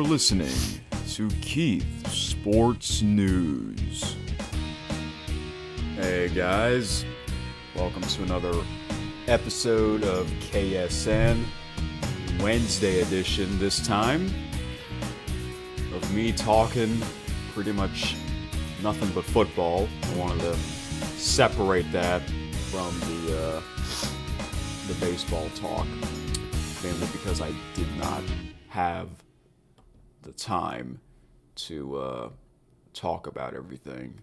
listening to Keith Sports News. Hey guys, welcome to another episode of KSN, Wednesday edition this time, of me talking pretty much nothing but football. I wanted to separate that from the baseball talk, mainly because I did not have the time to talk about everything.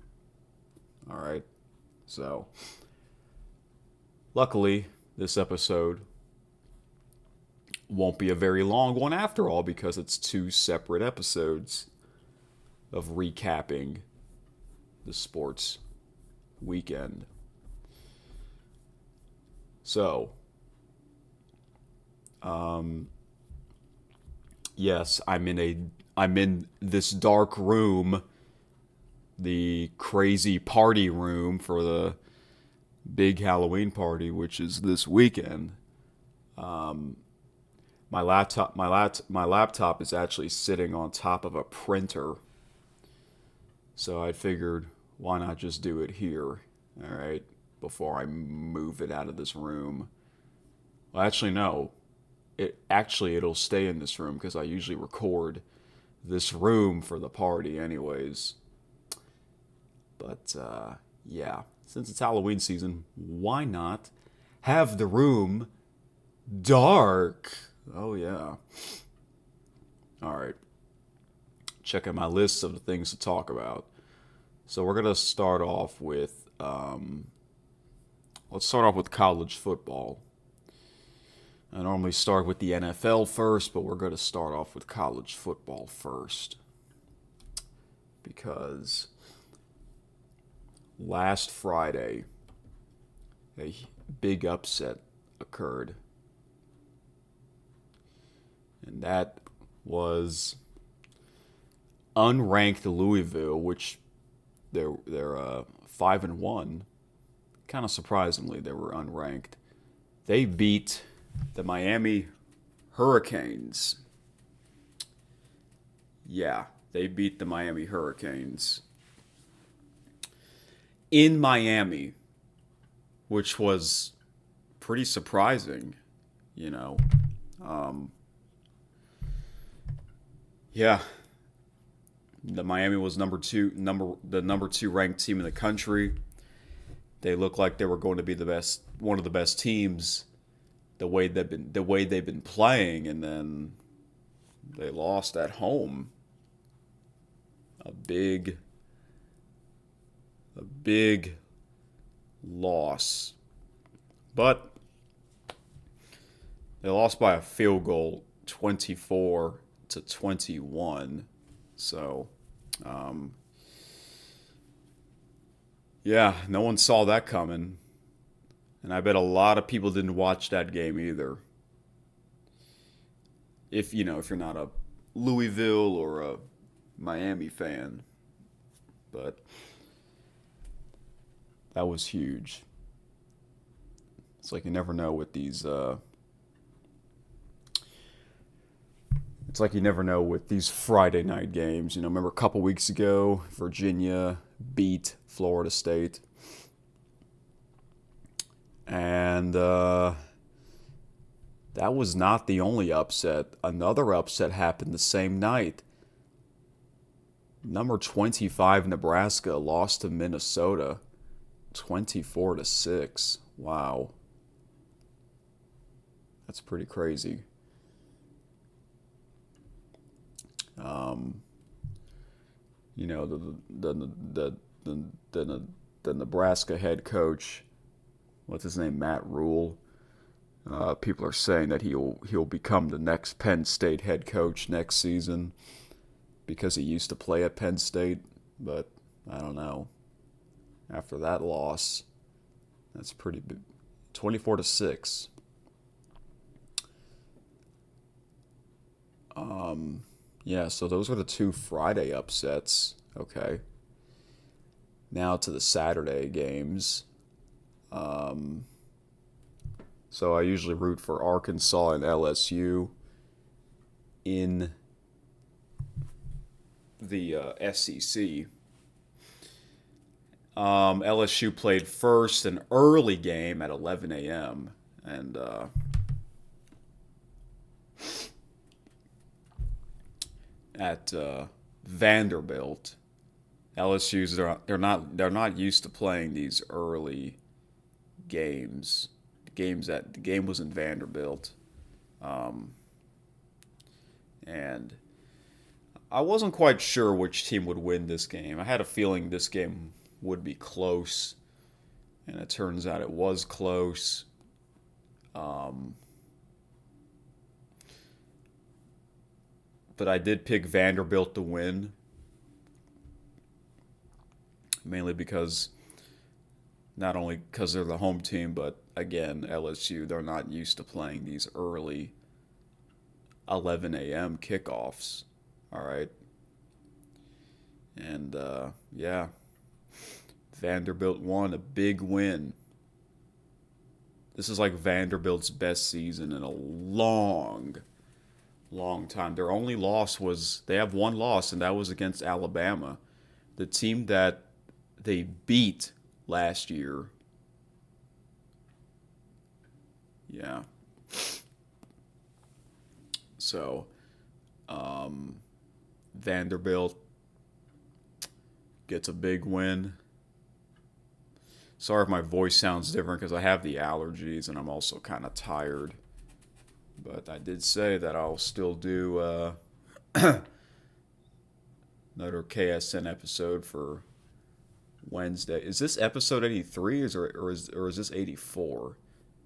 All right, so luckily this episode won't be a very long one after all, because it's two separate episodes of recapping the sports weekend. So, yes, I'm in this dark room, the crazy party room for the big Halloween party, which is this weekend. My laptop is actually sitting on top of a printer, so I figured, why not just do it here, all right, before I move it out of this room. Well, actually, no. It'll stay in this room because I usually record this room for the party anyways. But, yeah, since it's Halloween season, why not have the room dark? Oh, yeah. All right. Checking my list of the things to talk about. So we're going to start off with, let's start off with college football. I normally start with the NFL first, but we're going to start off with college football first. Because last Friday, a big upset occurred. And that was unranked Louisville, which they're 5-1. Kind of surprisingly, they were unranked. They beat the Miami Hurricanes. Yeah, they beat the Miami Hurricanes in Miami, which was pretty surprising, you know. Yeah, the Miami was the number two ranked team in the country. They looked like they were going to be one of the best teams, the way they've been playing, and then they lost at home. A big loss. But they lost by a field goal, 24-21. So, yeah, no one saw that coming. And I bet a lot of people didn't watch that game either. If you're not a Louisville or a Miami fan. But that was huge. It's like you never know with these Friday night games. Remember a couple weeks ago, Virginia beat Florida State. And that was not the only upset. Another upset happened the same night. Number 25 Nebraska lost to Minnesota 24-6. Wow. That's pretty crazy. The Nebraska head coach, what's his name, Matt Rule. People are saying that he'll become the next Penn State head coach next season because he used to play at Penn State, but I don't know. After that loss, that's pretty big. 24-6. Yeah, so those were the two Friday upsets. Okay. Now to the Saturday games. So I usually root for Arkansas and LSU in the SEC. LSU played first an early game at 11 a.m. and at Vanderbilt. LSU's they're not used to playing these early games. The game was in Vanderbilt, and I wasn't quite sure which team would win this game. I had a feeling this game would be close, and it turns out it was close. But I did pick Vanderbilt to win, mainly because not only because they're the home team, but again, LSU, they're not used to playing these early 11 a.m. kickoffs. All right. And yeah, Vanderbilt won, a big win. This is like Vanderbilt's best season in a long time. Their only loss was, they have one loss, and that was against Alabama, the team that they beat last year. Yeah. So, Vanderbilt gets a big win. Sorry if my voice sounds different because I have the allergies and I'm also kind of tired. But I did say that I'll still do another KSN episode for Wednesday. Is this episode 83 or is this 84?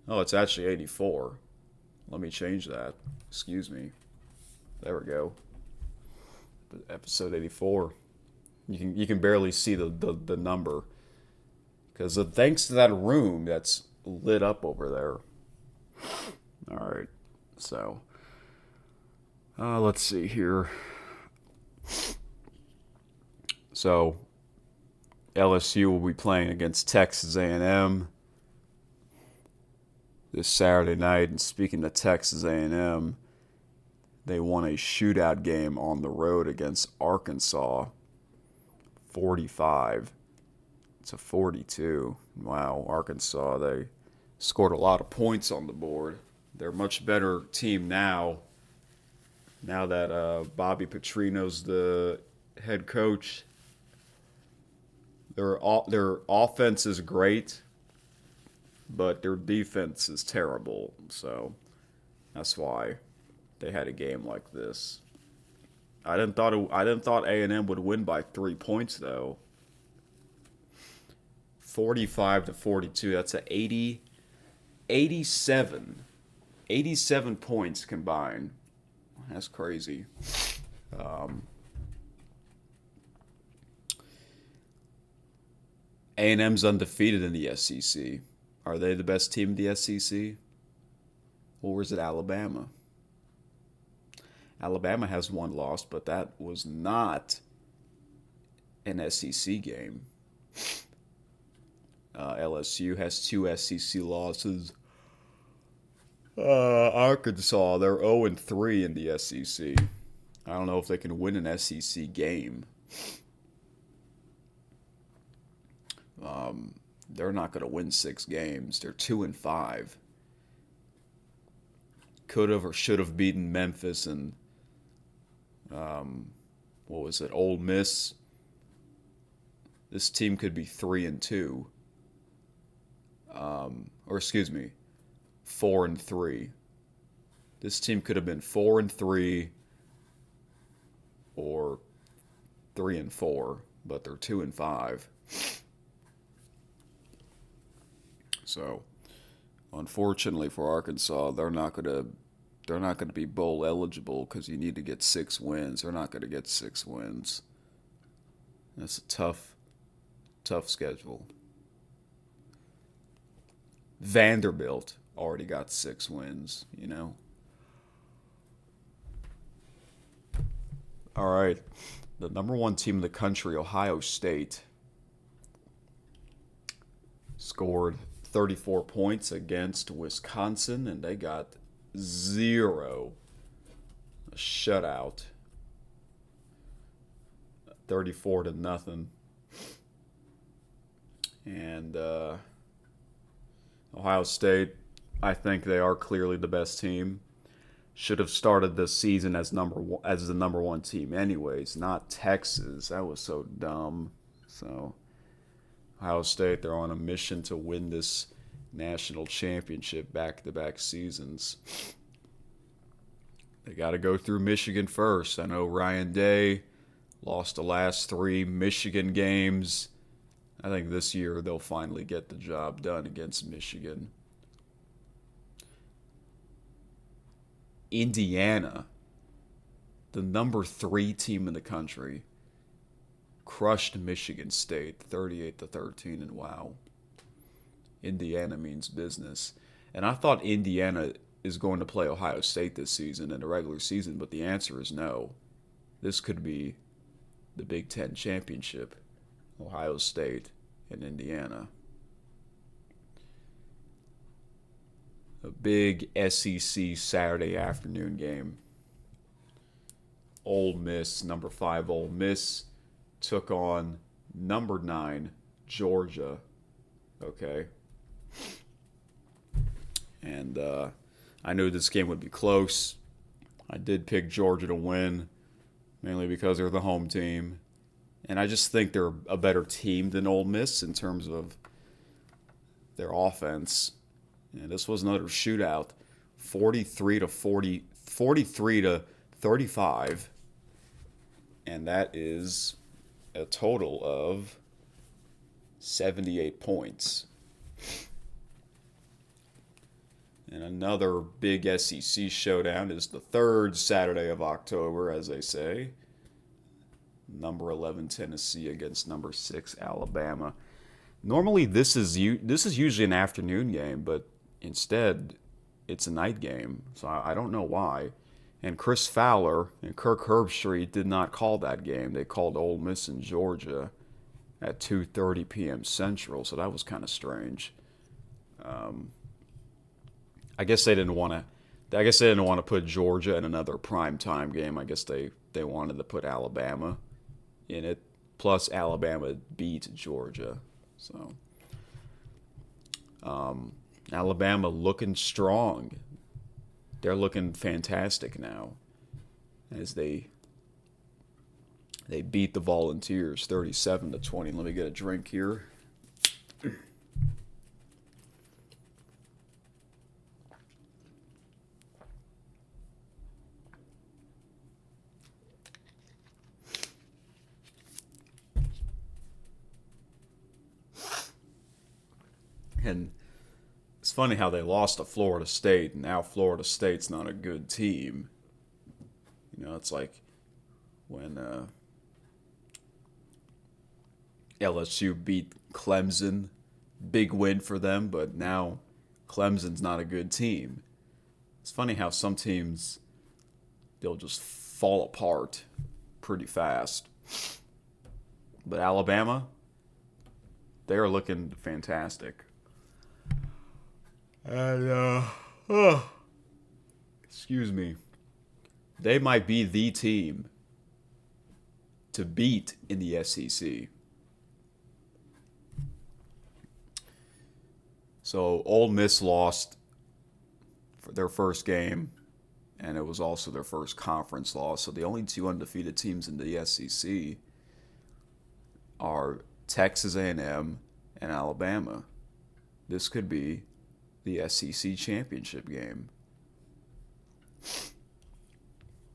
Oh, it's actually 84. Let me change that. Excuse me. There we go. Episode 84. You can barely see the number because thanks to that room that's lit up over there. All right. So, let's see here. So, LSU will be playing against Texas A&M this Saturday night. And speaking of Texas A&M, they won a shootout game on the road against Arkansas, 45-42. Wow, Arkansas, they scored a lot of points on the board. They're a much better team now that Bobby Petrino's the head coach. Their offense is great, but their defense is terrible. So that's why they had a game like this. I didn't thought A&M would win by 3 points though. 45-42. That's a 87 points combined. That's crazy. A&M's undefeated in the SEC. Are they the best team in the SEC? Or is it Alabama? Alabama has one loss, but that was not an SEC game. LSU has 2 SEC losses. Arkansas, they're 0-3 in the SEC. I don't know if they can win an SEC game. They're not going to win 6 games. They're 2-5. Could have or should have beaten Memphis and Ole Miss. This team could be 3-2. 4-3. This team could have been 4-3 or 3-4, but they're 2-5. So, unfortunately for Arkansas, they're not gonna be bowl eligible because you need to get 6 wins. They're not gonna get 6 wins. That's a tough schedule. Vanderbilt already got 6 wins, you know. All right. The number 1 team in the country, Ohio State, scored 34 points against Wisconsin, and they got 0. A shutout. 34-0. And Ohio State, I think they are clearly the best team. Should have started the season as the number one team, anyways. Not Texas. That was so dumb. So Ohio State, they're on a mission to win this national championship back-to-back seasons. They got to go through Michigan first. I know Ryan Day lost the last 3 Michigan games. I think this year they'll finally get the job done against Michigan. Indiana, the number 3 team in the country, crushed Michigan State 38-13, and wow. Indiana means business. And I thought Indiana is going to play Ohio State this season in the regular season, but the answer is no. This could be the Big Ten championship, Ohio State and Indiana. A big SEC Saturday afternoon game. Ole Miss, number 5 Ole Miss, took on number 9 Georgia. Okay. And I knew this game would be close. I did pick Georgia to win, mainly because they're the home team. And I just think they're a better team than Ole Miss in terms of their offense. And this was another shootout, 43-35, and that is a total of 78 points. And another big SEC showdown is the 3rd Saturday of October, as they say. Number 11 Tennessee against number 6 Alabama. Normally this is usually an afternoon game, but instead it's a night game. So I don't know why. And Chris Fowler and Kirk Herbstreit did not call that game. They called Ole Miss and Georgia at 2:30 p.m. Central, so that was kind of strange. I guess they didn't want to put Georgia in another primetime game. I guess they wanted to put Alabama in it. Plus, Alabama beat Georgia. So, Alabama looking strong. They're looking fantastic now as they beat the Volunteers 37-20. Let me get a drink here. And it's funny how they lost to Florida State, and now Florida State's not a good team. You know, it's like when LSU beat Clemson. Big win for them, but now Clemson's not a good team. It's funny how some teams, they'll just fall apart pretty fast. But Alabama, they're looking fantastic. And, excuse me, they might be the team to beat in the SEC. So Ole Miss lost for their first game, and it was also their first conference loss. So the only 2 undefeated teams in the SEC are Texas A&M and Alabama. This could be the SEC championship game.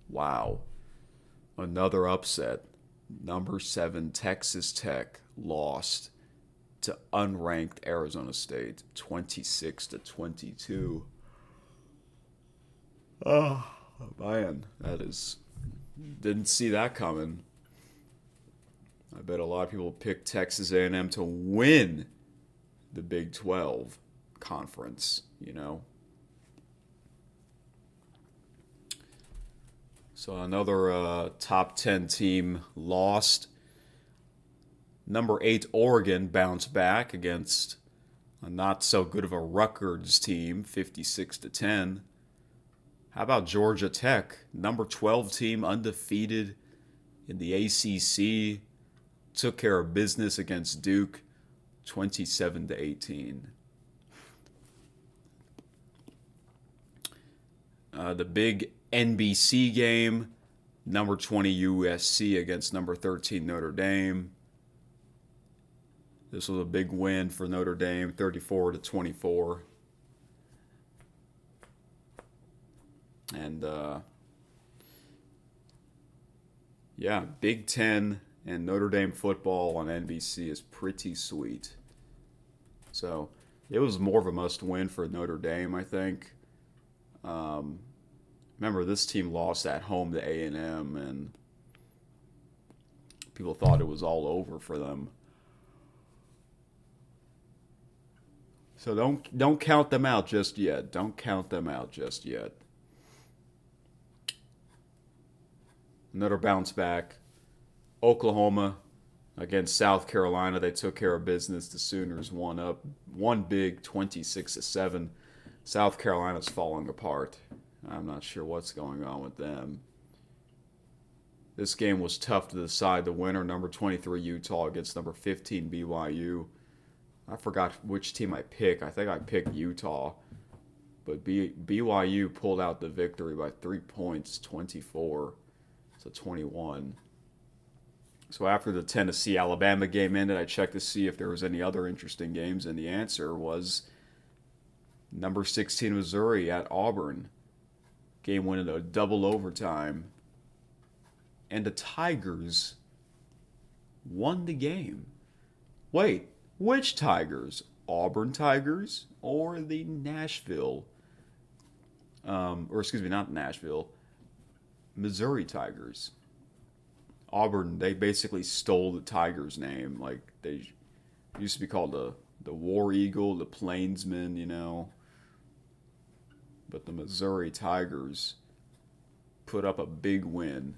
Wow. Another upset. Number 7 Texas Tech lost to unranked Arizona State 26-22. Oh, man, didn't see that coming. I bet a lot of people picked Texas A&M to win the Big 12 conference, you know. So another top 10 team lost. Number 8 Oregon bounced back against a not so good of a Rutgers team, 56-10. How about Georgia Tech, number 12 team, undefeated in the ACC took care of business against Duke 27-18. The big NBC game, number 20 USC against number 13 Notre Dame. This was a big win for Notre Dame, 34-24. And yeah, Big Ten and Notre Dame football on NBC is pretty sweet. So it was more of a must-win for Notre Dame, I think. Remember, this team lost at home to A&M, and people thought it was all over for them. So don't count them out just yet. Don't count them out just yet. Another bounce back. Oklahoma against South Carolina. They took care of business. The Sooners won big, 26-7. South Carolina's falling apart. I'm not sure what's going on with them. This game was tough to decide the winner. Number 23 Utah against number 15 BYU. I forgot which team I picked. I think I picked Utah. But BYU pulled out the victory by 3 points, 24-21. So after the Tennessee-Alabama game ended, I checked to see if there was any other interesting games, and the answer was number 16 Missouri at Auburn. Game went into a double overtime. And the Tigers won the game. Wait, which Tigers? Auburn Tigers or the Nashville? Not Nashville. Missouri Tigers. Auburn, they basically stole the Tigers' name. Like, they used to be called the War Eagle, the Plainsman, you know. But the Missouri Tigers put up a big win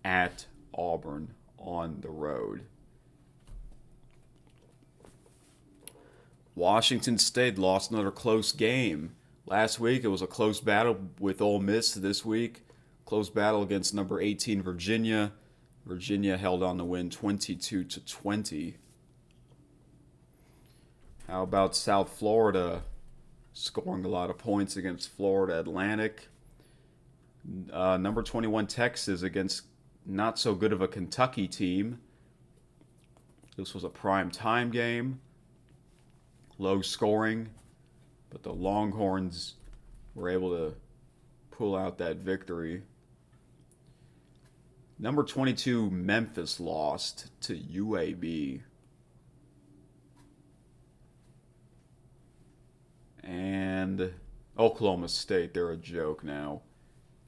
at Auburn on the road. Washington State lost another close game. Last week it was a close battle with Ole Miss. This week, close battle against number 18 Virginia. Virginia held on to win 22-20. How about South Florida scoring a lot of points against Florida Atlantic? Number 21 Texas against not so good of a Kentucky team. This was a prime time game. Low scoring, but the Longhorns were able to pull out that victory. Number 22 Memphis lost to UAB. And Oklahoma State, they're a joke now,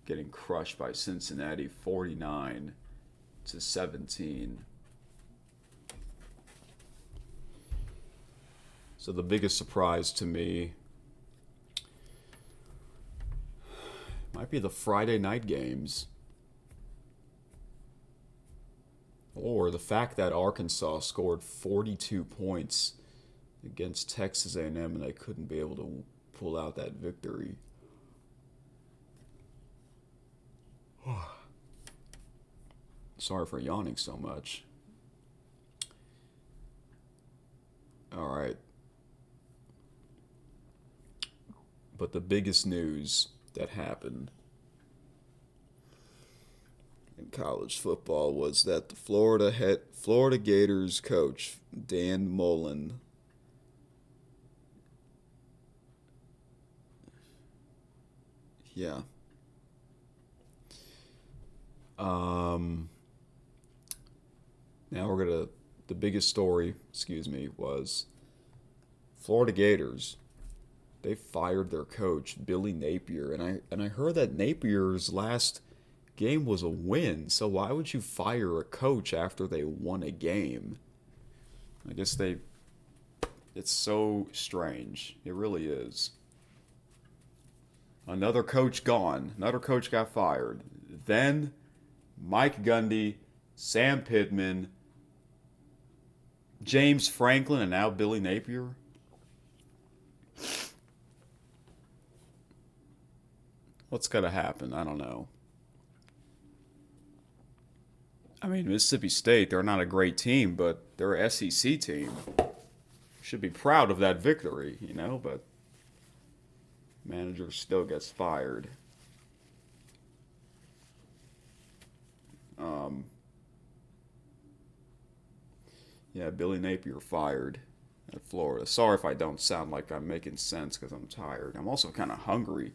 getting crushed by Cincinnati 49-17. So the biggest surprise to me might be the Friday night games, or the fact that Arkansas scored 42 points against Texas A&M and they couldn't be able to pull out that victory. Sorry for yawning so much. All right. But the biggest news that happened in college football was that the Florida Gators coach, Dan Mullen, now the biggest story, was Florida Gators. They fired their coach, Billy Napier, and I heard that Napier's last game was a win. So why would you fire a coach after they won a game? I guess it's so strange. It really is. Another coach gone. Another coach got fired. Then Mike Gundy, Sam Pittman, James Franklin, and now Billy Napier. What's going to happen? I don't know. I mean, Mississippi State, they're not a great team, but they're an SEC team. Should be proud of that victory, you know, but manager still gets fired. Um, yeah, Billy Napier fired at Florida. Sorry if I don't sound like I'm making sense because I'm tired. I'm also kind of hungry.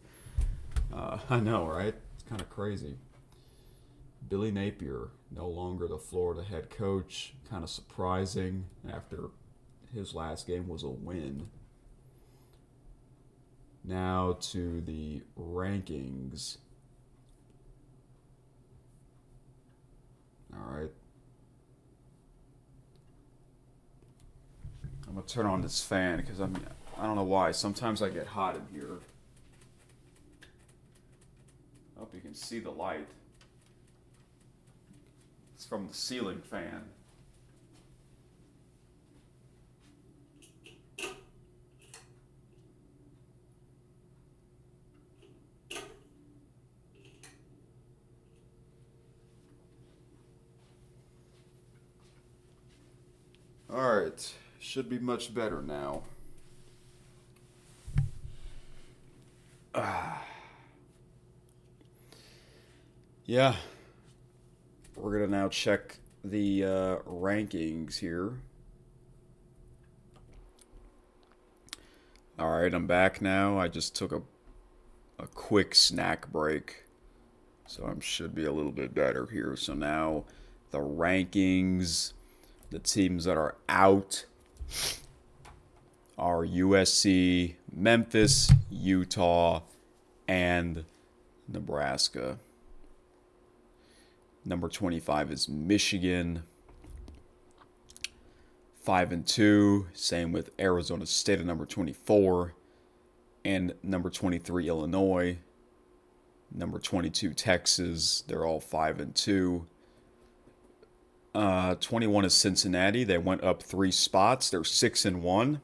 I know, right? It's kind of crazy. Billy Napier, no longer the Florida head coach. Kind of surprising after his last game was a win. Now to the rankings. All right. I'm gonna turn on this fan because I don't know why. Sometimes I get hot in here. I hope you can see the light. It's from the ceiling fan. Alright, should be much better now. Yeah, we're gonna now check the rankings here. Alright, I'm back now. I just took a quick snack break, so I should be a little bit better here. So now the rankings, the teams that are out are USC, Memphis, Utah, and Nebraska. Number 25 is Michigan. 5-2. Same with Arizona State at number 24. And number 23, Illinois. Number 22, Texas. They're all 5-2. 21 is Cincinnati. They went up 3 spots. They're 6-1.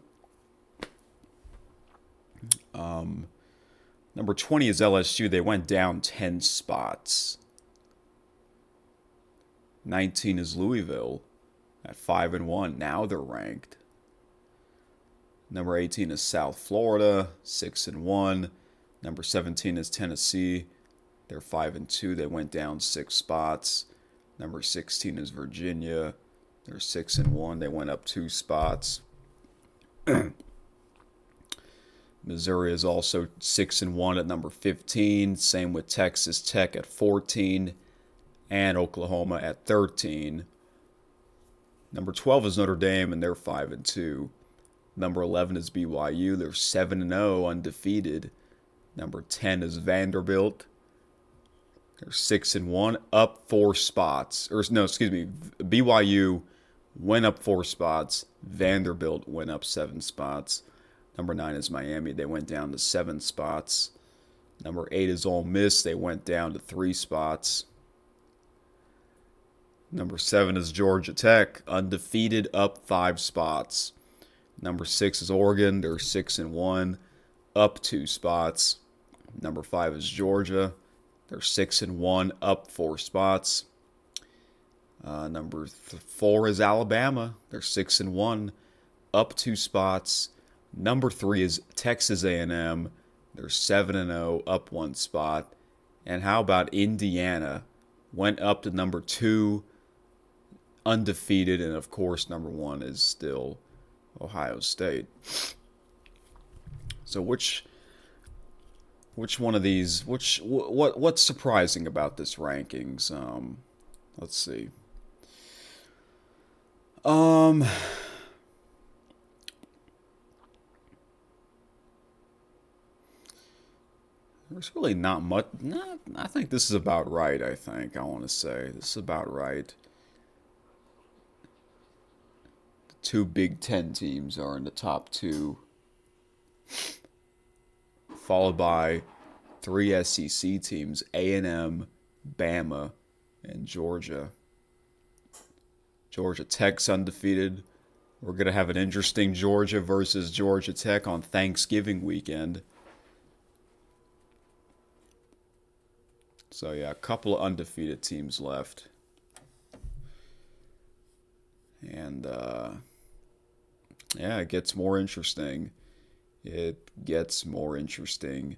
Number 20 is LSU. They went down 10 spots. 19 is Louisville at 5-1. Now they're ranked. Number 18 is South Florida, 6-1. Number 17 is Tennessee. They're 5-2. They went down 6 spots. Number 16 is Virginia. They're 6-1. They went up 2 spots. Missouri is also 6-1 at number 15. Same with Texas Tech at 14. And Oklahoma at 13. Number 12 is Notre Dame, and they're 5-2. Number 11 is BYU. They're 7-0, undefeated. Number 10 is Vanderbilt. They're 6-1, up 4 spots. BYU went up 4 spots. Vanderbilt went up 7 spots. Number 9 is Miami. They went down to 7 spots. Number 8 is Ole Miss. They went down to 3 spots. Number 7 is Georgia Tech, undefeated, up 5 spots. Number 6 is Oregon. They're 6-1, up 2 spots. Number 5 is Georgia. They're 6-1, up 4 spots. Number 4 is Alabama. They're 6-1, up 2 spots. Number 3 is Texas A&M. They're 7-0, up 1 spot. And how about Indiana? Went up to number 2, undefeated, and of course number 1 is still Ohio State. So which one of these? What's surprising about this rankings? Let's see. There's really not much. Nah, I think this is about right. I want to say this is about right. The 2 Big Ten teams are in the top 2, followed by 3 SEC teams: A&M, Bama, and Georgia. Georgia Tech's undefeated. We're gonna have an interesting Georgia versus Georgia Tech on Thanksgiving weekend. So yeah, a couple of undefeated teams left. And, yeah, it gets more interesting. It gets more interesting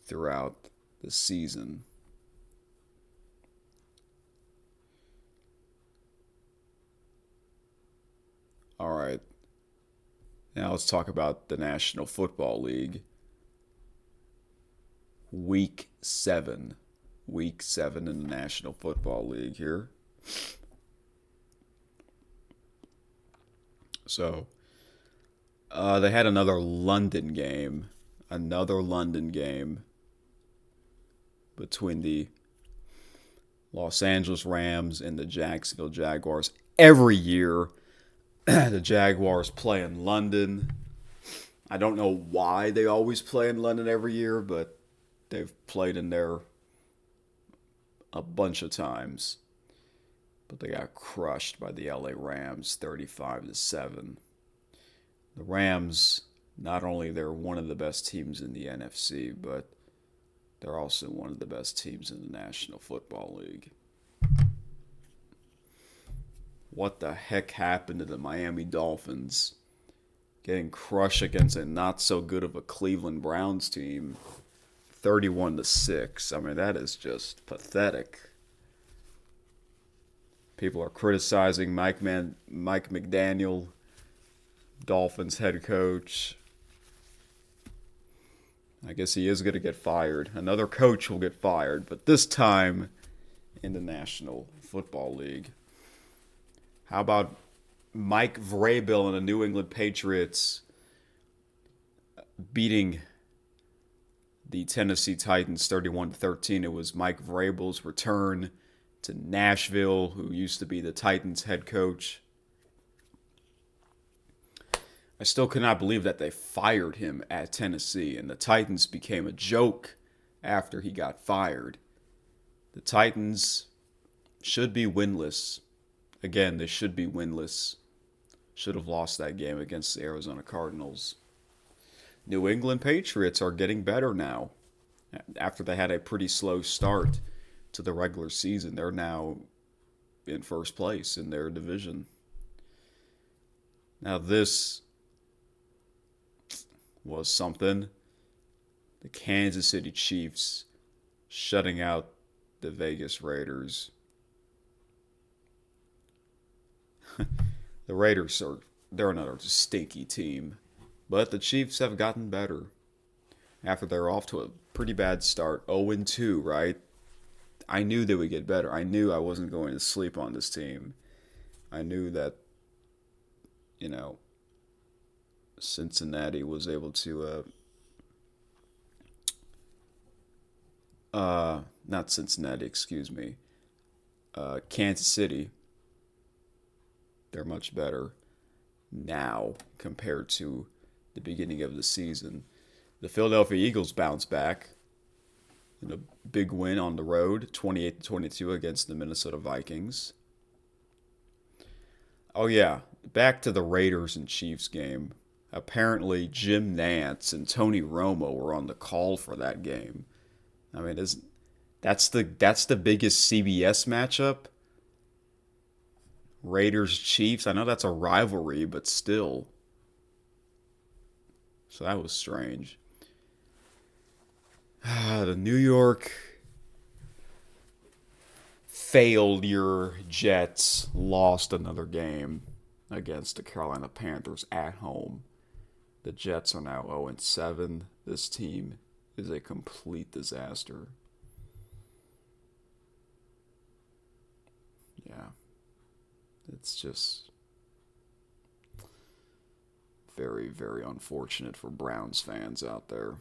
throughout the season. All right. Now let's talk about the National Football League. Week 7. Week 7 in the National Football League here. So, they had another London game. Another London game between the Los Angeles Rams and the Jacksonville Jaguars. Every year, the Jaguars play in London. I don't know why they always play in London every year, but they've played in there a bunch of times. But they got crushed by the LA Rams 35-7. The Rams, not only they're one of the best teams in the NFC, but they're also one of the best teams in the National Football League. What the heck happened to the Miami Dolphins? Getting crushed against a not so good of a Cleveland Browns team, 31-6. I mean, that is just pathetic. People are criticizing Mike McDaniel, Dolphins head coach. I guess he is going to get fired. Another coach will get fired, but this time in the National Football League. How about Mike Vrabel and the New England Patriots beating the Tennessee Titans 31-13? It was Mike Vrabel's return to Nashville, who used to be the Titans head coach. I still cannot believe that they fired him at Tennessee, and the Titans became a joke after he got fired. The Titans should be winless. Again, they should be winless. Should have lost that game against the Arizona Cardinals. New England Patriots are getting better now. After they had a pretty slow start to the regular season, they're now in first place in their division. Now this was something. The Kansas City Chiefs shutting out the Vegas Raiders. The Raiders they're another stinky team. But the Chiefs have gotten better. After they're off to a pretty bad start. 0-2, right? I knew they would get better. I knew I wasn't going to sleep on this team. I knew that, Cincinnati was able to, not Cincinnati, excuse me, Kansas City, they're much better now compared to the beginning of the season. The Philadelphia Eagles bounced back in a big win on the road, 28-22 against the Minnesota Vikings. Oh yeah, back to the Raiders and Chiefs game. Apparently, Jim Nantz and Tony Romo were on the call for that game. I mean, that's the biggest CBS matchup? Raiders Chiefs. I know that's a rivalry, but still. So that was strange. The New York failure Jets lost another game against the Carolina Panthers at home. The Jets are now 0-7. This team is a complete disaster. Yeah. It's just very, very unfortunate for Browns fans out there.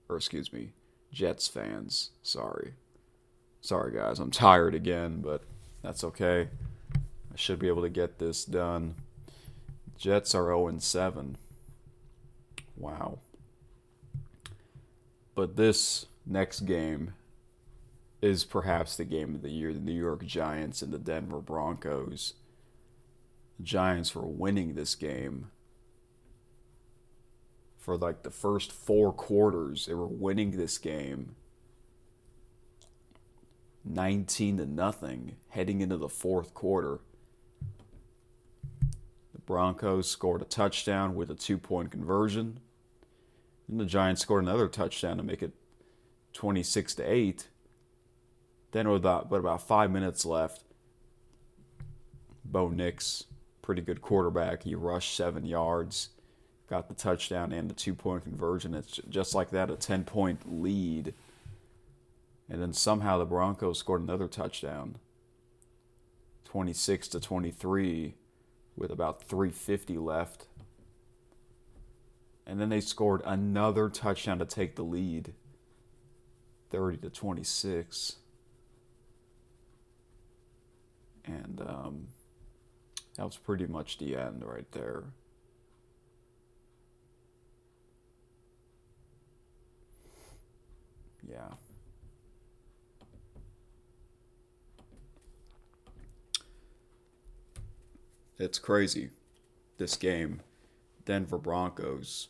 Or excuse me, Jets fans. Sorry, guys. I'm tired again, but that's okay. I should be able to get this done. Jets are 0-7. Wow. But this next game is perhaps the game of the year. The New York Giants and the Denver Broncos. The Giants were winning this game for like the first 4 quarters. They were winning this game 19-0 heading into the fourth quarter. Broncos scored a touchdown with a 2-point conversion. And the Giants scored another touchdown to make it 26-8. Then with about 5 minutes left, Bo Nix, pretty good quarterback, he rushed 7 yards, got the touchdown and the 2-point conversion. It's just like that, a 10-point lead. And then somehow the Broncos scored another touchdown, 26-23, with about 3:50 left. And then they scored another touchdown to take the lead, 30-26. And that was pretty much the end right there. Yeah. It's crazy. This game, Denver Broncos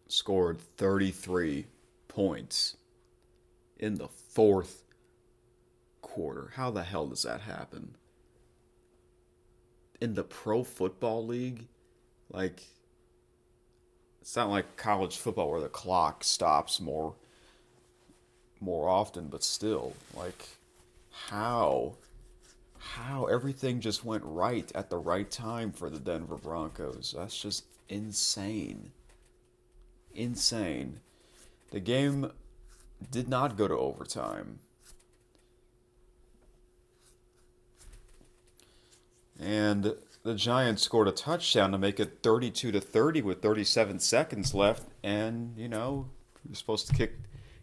scored 33 points in the fourth quarter. How the hell does that happen? In the Pro Football League, like, it's not like college football where the clock stops more often, but still, like, how everything just went right at the right time for the Denver Broncos. That's just insane. Insane. The game did not go to overtime. And the Giants scored a touchdown to make it 32-30 with 37 seconds left. And, you're supposed to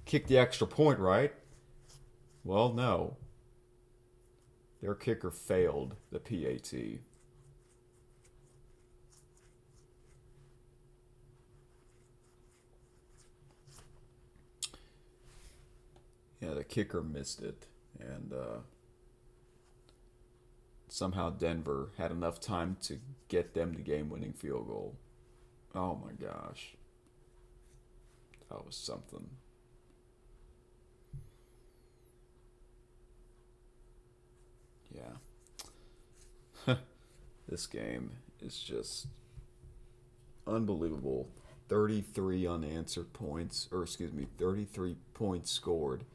kick the extra point, right? Well, no. Their kicker failed the PAT. Yeah, the kicker missed it. And somehow Denver had enough time to get them the game-winning field goal. Oh my gosh. That was something. Yeah. This game is just unbelievable. 33 unanswered points, 33 points scored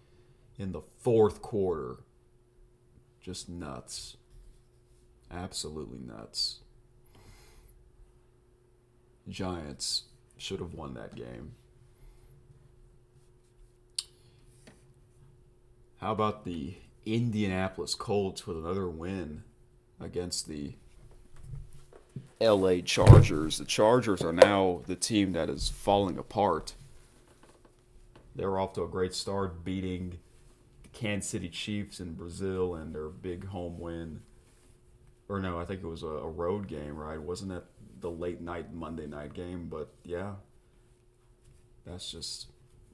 in the fourth quarter. Just nuts. Absolutely nuts. Giants should have won that game. How about the Indianapolis Colts with another win against the LA Chargers? The Chargers are now the team that is falling apart. They were off to a great start, beating the Kansas City Chiefs in Brazil and their big home win. Or no, I think it was a road game, right? Wasn't it the late night Monday night game? But yeah, that's just...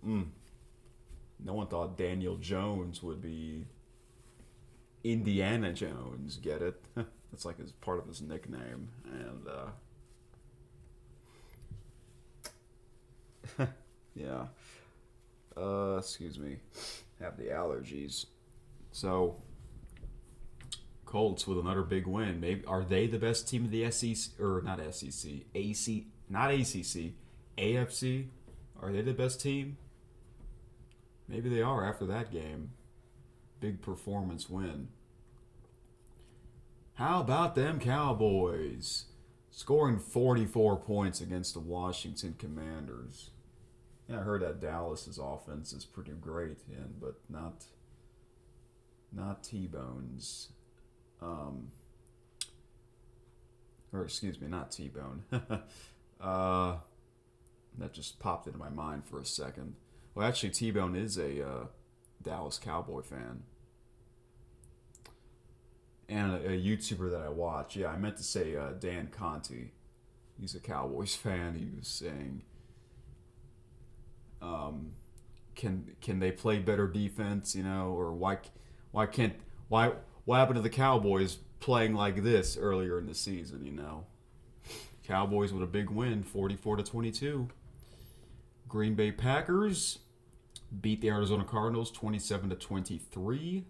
No one thought Daniel Jones would be Indiana Jones. Get it? That's like part of his nickname. And yeah. Excuse me. Have the allergies. So Colts with another big win. Maybe are they the best team of the SEC or not SEC? Not ACC. AFC? Are they the best team? Maybe they are after that game. Big performance win. How about them Cowboys? Scoring 44 points against the Washington Commanders. Yeah, I heard that Dallas's offense is pretty great, but not T-Bones. Not T-Bone. That just popped into my mind for a second. Well, actually, T-Bone is a Dallas Cowboy fan. And a YouTuber that I watch. Yeah, I meant to say Dan Conti. He's a Cowboys fan. He was saying, can they play better defense? Or why happened to the Cowboys playing like this earlier in the season? Cowboys with a big win, 44-22. Green Bay Packers beat the Arizona Cardinals 27-23.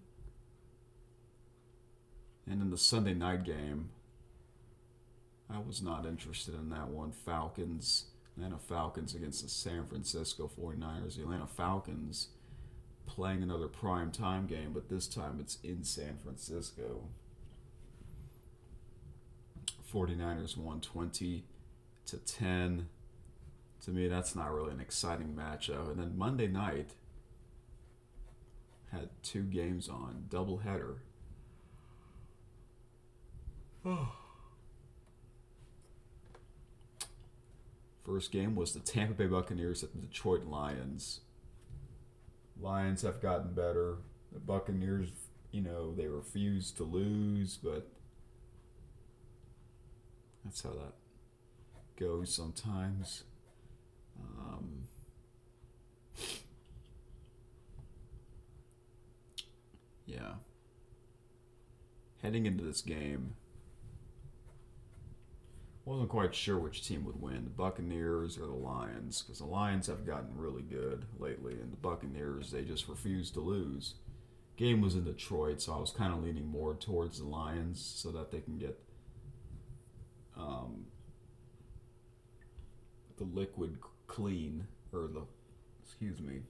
And in the Sunday night game, I was not interested in that one. Atlanta Falcons against the San Francisco 49ers. The Atlanta Falcons playing another prime time game, but this time it's in San Francisco. 49ers won 20-10. To me, that's not really an exciting matchup. And then Monday night had two games on, doubleheader. First game was the Tampa Bay Buccaneers at the Detroit Lions. Lions have gotten better. The Buccaneers, they refuse to lose, but that's how that goes sometimes. Yeah. Heading into this game, wasn't quite sure which team would win, the Buccaneers or the Lions, because the Lions have gotten really good lately, and the Buccaneers, they just refuse to lose. Game was in Detroit, so I was kind of leaning more towards the Lions so that they can get the liquid clean, or excuse me.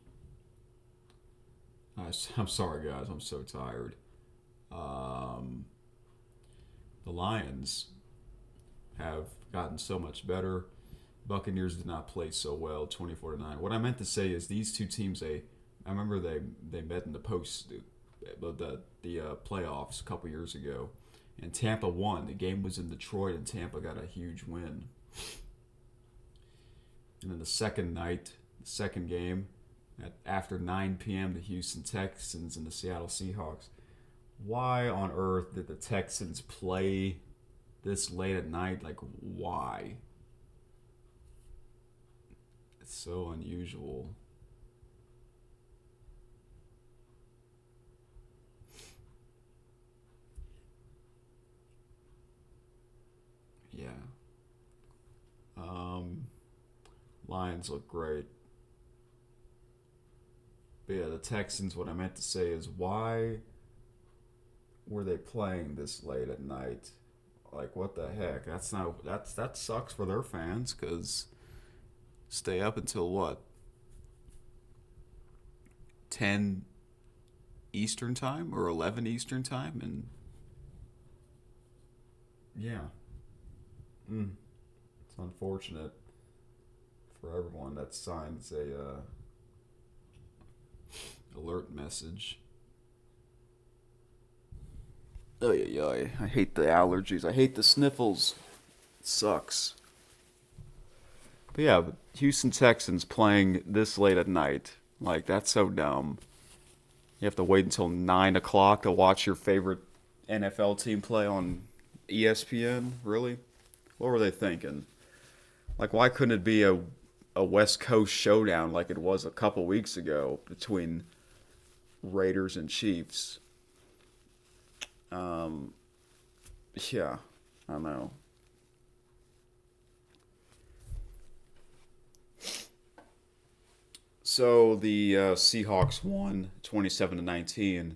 I'm sorry, guys, I'm so tired. The Lions have gotten so much better. Buccaneers did not play so well, 24-9. What I meant to say is these two teams, I remember they met in the playoffs a couple years ago, and Tampa won. The game was in Detroit, and Tampa got a huge win. And then the second game, after 9 p.m., the Houston Texans and the Seattle Seahawks. Why on earth did the Texans play this late at night? Like, why? It's so unusual. Yeah. Lions look great. But yeah, the Texans, what I meant to say is, why were they playing this late at night? Like, what the heck? That sucks for their fans, because stay up until what? 10 Eastern time or 11 Eastern time, and yeah. It's unfortunate for everyone that signs a alert message. Oh yeah, I hate the allergies. I hate the sniffles. It sucks. But yeah, Houston Texans playing this late at night. Like, that's so dumb. You have to wait until 9 o'clock to watch your favorite NFL team play on ESPN? Really? What were they thinking? Like, why couldn't it be a West Coast showdown like it was a couple weeks ago between Raiders and Chiefs? Yeah, I don't know. So the Seahawks won 27-19,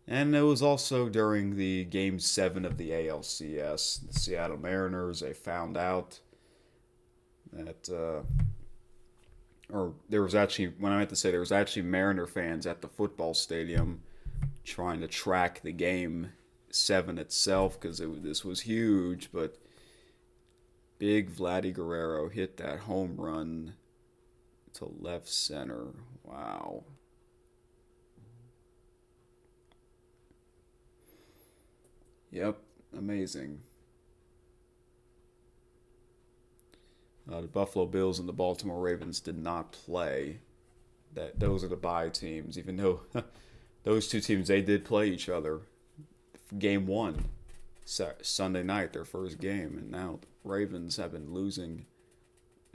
and it was also during the Game 7 of the ALCS. The Seattle Mariners, they found out that, or there was actually, when I meant to say, there was actually Mariner fans at the football stadium trying to track the Game 7 itself, because this was huge, but big Vladdy Guerrero hit that home run to left center. Wow. Yep, amazing. The Buffalo Bills and the Baltimore Ravens did not play. Those are the bye teams, even though those two teams, they did play each other. Game 1, Sunday night, their first game, and now the Ravens have been losing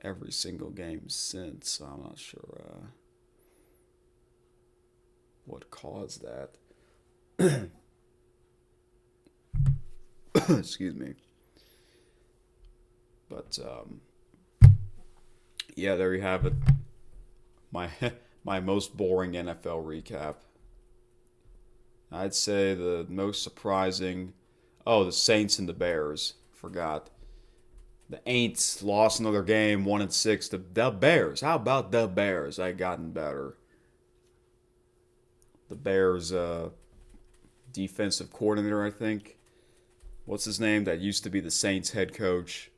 every single game since. So I'm not sure what caused that. Excuse me. But yeah, there you have it. My my most boring NFL recap. I'd say the most surprising. Oh, the Saints and the Bears. Forgot. The Aints lost another game, 1-6. The Bears. How about the Bears? I've gotten better. The Bears defensive coordinator, I think. What's his name? That used to be the Saints head coach,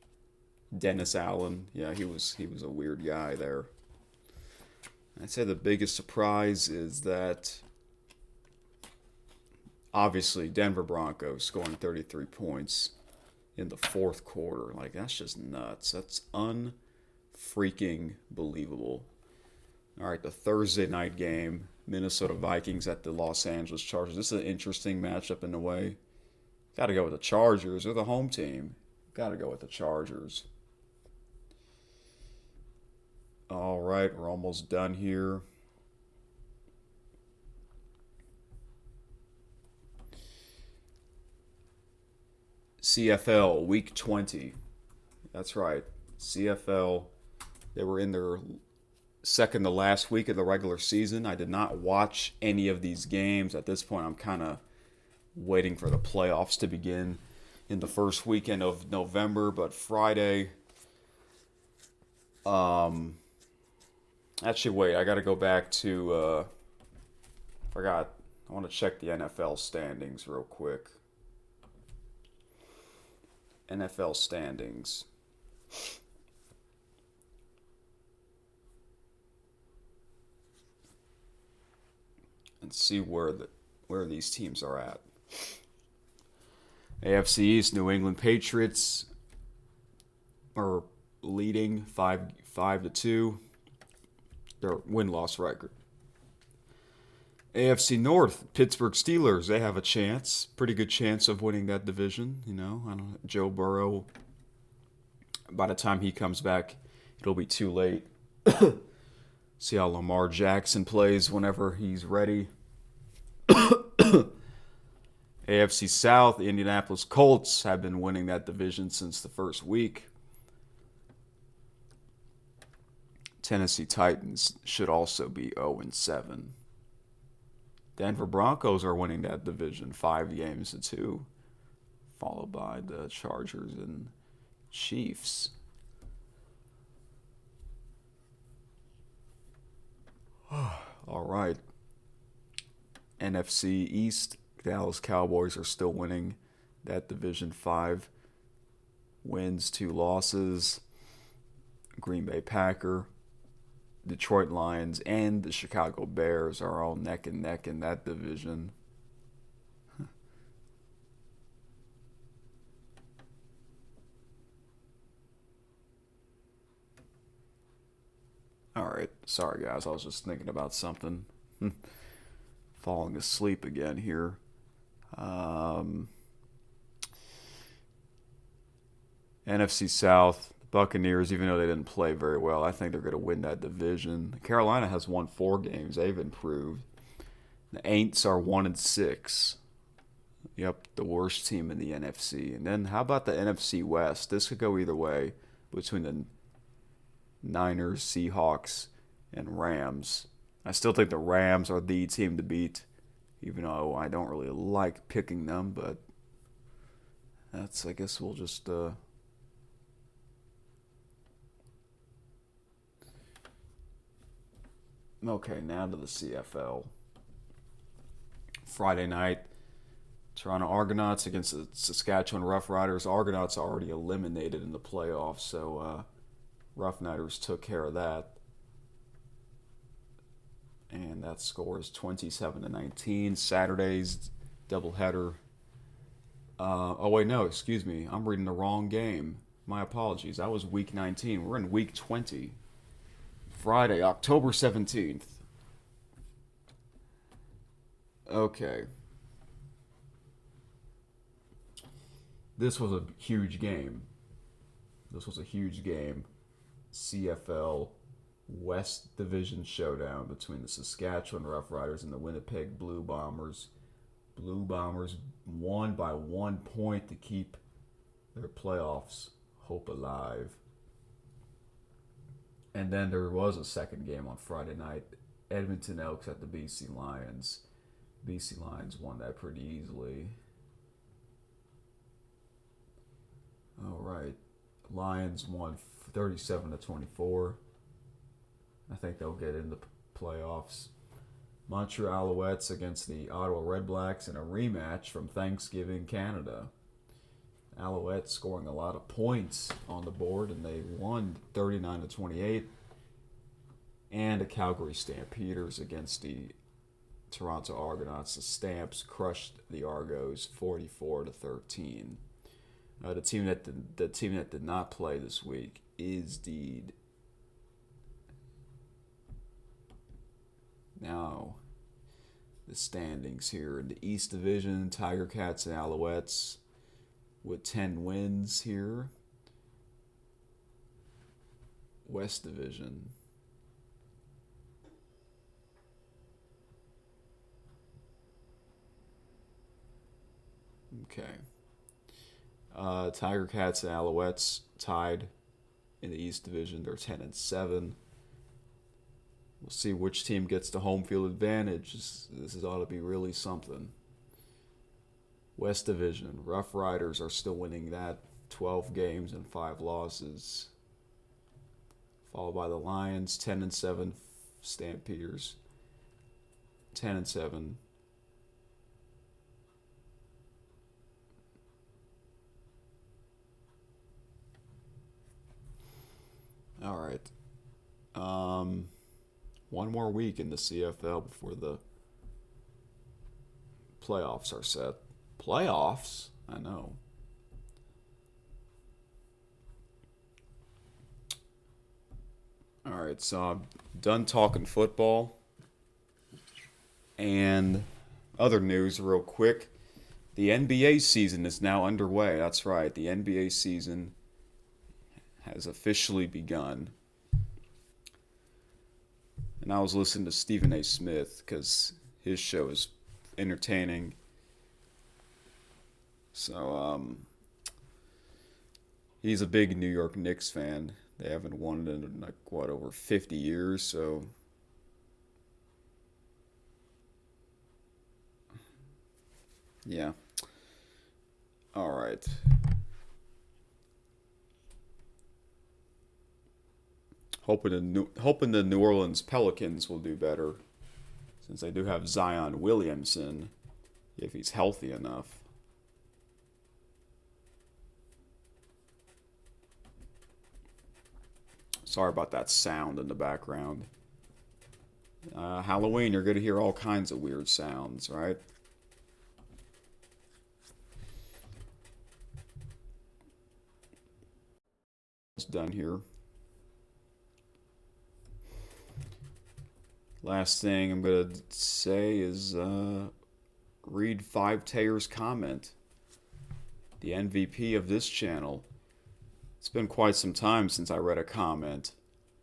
Dennis Allen. Yeah, he was a weird guy there. I'd say the biggest surprise is that obviously Denver Broncos scoring 33 points in the fourth quarter. Like, that's just nuts. That's unfreaking believable. All right, the Thursday night game, Minnesota Vikings at the Los Angeles Chargers. This is an interesting matchup in a way. Got to go with the Chargers. They're the home team. Got to go with the Chargers. All right, we're almost done here. CFL Week 20. That's right. CFL. They were in their second to last week of the regular season. I did not watch any of these games. At this point, I'm kind of waiting for the playoffs to begin in the first weekend of November. But Friday, actually, wait, I got to go back to, forgot, I want to check the NFL standings real quick. NFL standings. And see where these teams are at. AFC East, New England Patriots are leading 5-2. Their win-loss record. AFC North, Pittsburgh Steelers, they have a chance, pretty good chance of winning that division. You know, I don't. Joe Burrow, by the time he comes back, it'll be too late. See how Lamar Jackson plays whenever he's ready. AFC South, the Indianapolis Colts have been winning that division since the first week. Tennessee Titans should also be 0-7. Denver Broncos are winning that division 5-2, followed by the Chargers and Chiefs. All right. NFC East, Dallas Cowboys are still winning that division 5 wins, 2 losses. Green Bay Packer, Detroit Lions, and the Chicago Bears are all neck and neck in that division. All right. Sorry, guys. I was just thinking about something. Falling asleep again here. NFC South, Buccaneers, even though they didn't play very well, I think they're going to win that division. Carolina has won 4 games. They've improved. The Aints are 1-6. Yep, the worst team in the NFC. And then how about the NFC West? This could go either way between the Niners, Seahawks, and Rams. I still think the Rams are the team to beat, even though I don't really like picking them, but I guess we'll just okay, now to the CFL. Friday night, Toronto Argonauts against the Saskatchewan Roughriders. Argonauts are already eliminated in the playoffs, so Roughriders took care of that. And that score is 27-19. Saturday's doubleheader. Oh, wait, no, excuse me. I'm reading the wrong game. My apologies. That was week 19. We're in week 20. Friday, October 17th. Okay. This was a huge game. CFL West Division showdown between the Saskatchewan Roughriders and the Winnipeg Blue Bombers. Blue Bombers won by 1 point to keep their playoffs hope alive. And then there was a second game on Friday night. Edmonton Elks at the BC Lions. BC Lions won that pretty easily. All right. Lions won 37-24. I think they'll get in the playoffs. Montreal Alouettes against the Ottawa Redblacks in a rematch from Thanksgiving, Canada. Alouettes scoring a lot of points on the board, and they won 39-28. And the Calgary Stampeders against the Toronto Argonauts. The Stamps crushed the Argos 44-13. The team that did not play this week is the standings here in the East Division. Tiger Cats and Alouettes with 10 wins here. West Division. Okay. Tiger Cats and Alouettes tied in the East Division. They're 10-7. We'll see which team gets the home field advantage. This ought to be really something. West Division. Rough Riders are still winning that. 12 games and 5 losses. Followed by the Lions, 10-7. Stampeders, 10-7. All right. One more week in the CFL before the playoffs are set. Playoffs? I know. All right, so I'm done talking football. And other news real quick. The NBA season is now underway. That's right. The NBA season has officially begun. And I was listening to Stephen A. Smith because his show is entertaining. So, he's a big New York Knicks fan. They haven't won in, over 50 years, so... Yeah. All right. Hoping the New Orleans Pelicans will do better, since they do have Zion Williamson, if he's healthy enough. Sorry about that sound in the background. Halloween, you're going to hear all kinds of weird sounds, right? It's done here. Last thing I'm going to say is read Five Tayer's comment. The MVP of this channel. It's been quite some time since I read a comment,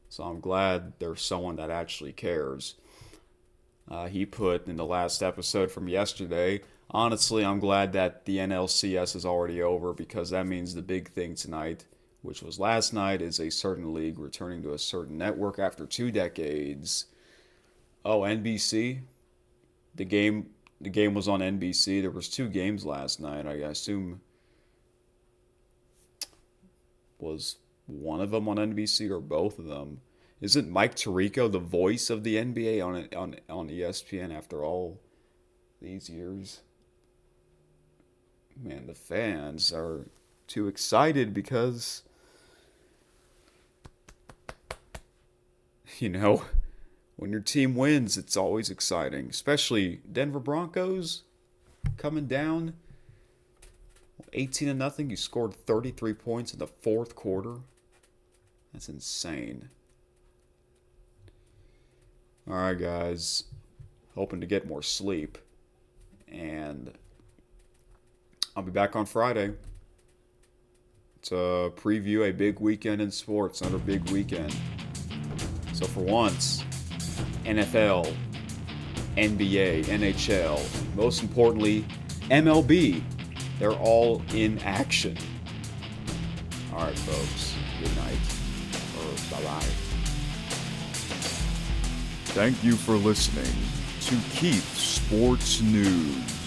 so I'm glad there's someone that actually cares. He put in the last episode from yesterday, honestly, I'm glad that the NLCS is already over, because that means the big thing tonight, which was last night, is a certain league returning to a certain network after 2 decades. Oh, NBC? The game was on NBC. There was 2 games last night. I assume, was one of them on NBC or both of them? Isn't Mike Tirico the voice of the NBA on ESPN after all these years? Man, the fans are too excited because, when your team wins, it's always exciting. Especially Denver Broncos coming down 18-0. You scored 33 points in the 4th quarter. That's insane. All right, guys. Hoping to get more sleep. And I'll be back on Friday to preview a big weekend in sports, another big weekend. So for once, NFL, NBA, NHL, most importantly, MLB, they're all in action. All right, folks. Good night. Or bye-bye. Thank you for listening to Keith Sports News.